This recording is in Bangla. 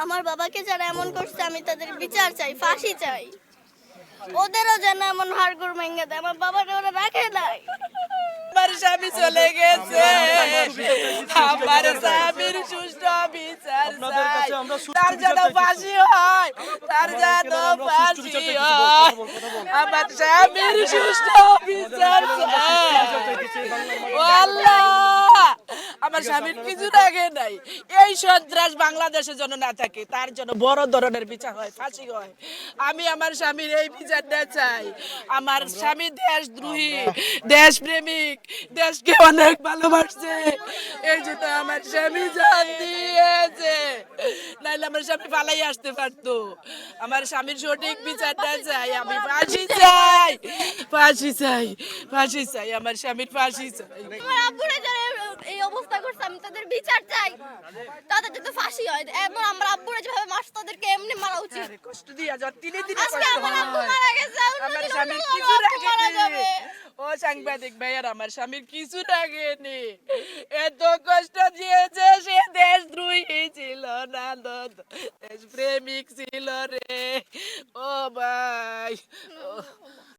আমার বাবাকে যারা এমন করছে আমি তাদের বিচার চাই, ফাঁসি চাই। ওদেরও যেন এমন হাড়গোড় ভেঙে দেয়। আমার বাবাকে ওরা রাখে নাই। আমার স্বামী চলে গেছে, আমার স্বামীর সুষ্ঠু বিচার চাই। তার যেন ফাঁসি হয়, তার যেন ফাঁসি হয়। আমার স্বামীর সুষ্ঠু বিচার চাই। ও আল্লাহ, আমার স্বামীর কিছু থাকে নাই। এই সন্ত্রাস বাংলাদেশের জন্য না থাকে, তার জন্য বড় ধরনের বিচার হয়, ফাঁসি হয়। আমি আমার স্বামীর এই বিচারটা চাই। আমার স্বামী দেশদ্রোহী, দেশপ্রেমিক, দেশকে অনেক ভালোবাসছে, এই জন্য আমার স্বামী জান দিয়েছে। নাইলে আমার স্বামী পালাই আসতে পারতো। আমার স্বামীর সঠিক বিচারটা চাই। আমি ফাঁসি চাই, ফাঁসি চাই, ফাঁসি চাই, আমার স্বামীর ফাঁসি চাই। আমার আব্বুরা যারা এই অবস্থা করছে আমি তাদের বিচার চাই, তাদের যাতে ফাঁসি হয়। এবং আমার আব্বুরা যেভাবে মারছে তাদেরকে এমনি মারা উচিত। কষ্ট দিয়া যা, দিনে দিনে আজকে কষ্ট আমার আব্বু হয়। মারা গেছে, আমার অন্যদিন স্বামীর অন্য কিছু কারো আব্বু মারা যাবে। রাখেনি। ও সাংবাদিক ভাইয়ার, আমার স্বামীর কিছু রাখেনি। এত কষ্ট দিয়েছে, সে দেশদ্রোহী ছিল না, দেশ প্রেমিক ছিল রে। ও ভাই,